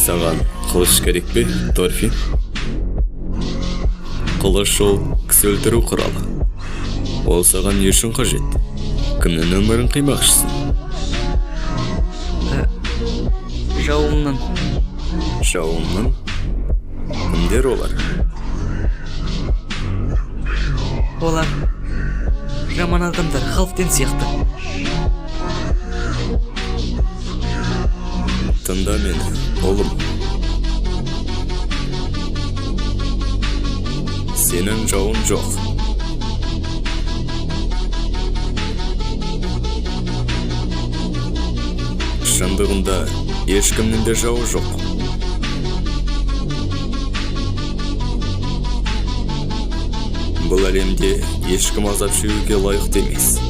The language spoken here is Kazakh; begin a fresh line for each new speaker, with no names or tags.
Саған қылыш керек пе, Торфин? Қылыш ол кісі өлтіру құралы. Ол саған не үшін қажет? Кімнің өмірін қимақшысың?
Жауымның.
Жауымның? Кімдер олар?
Олар жаман адамдар, халықтен сияқты.
Тыңда мені, ұлым. Сенің жауын жоқ. Шындығында ешкімнің де жауы жоқ. Бұл әлемде ешкім азап шегуге лайықты емес.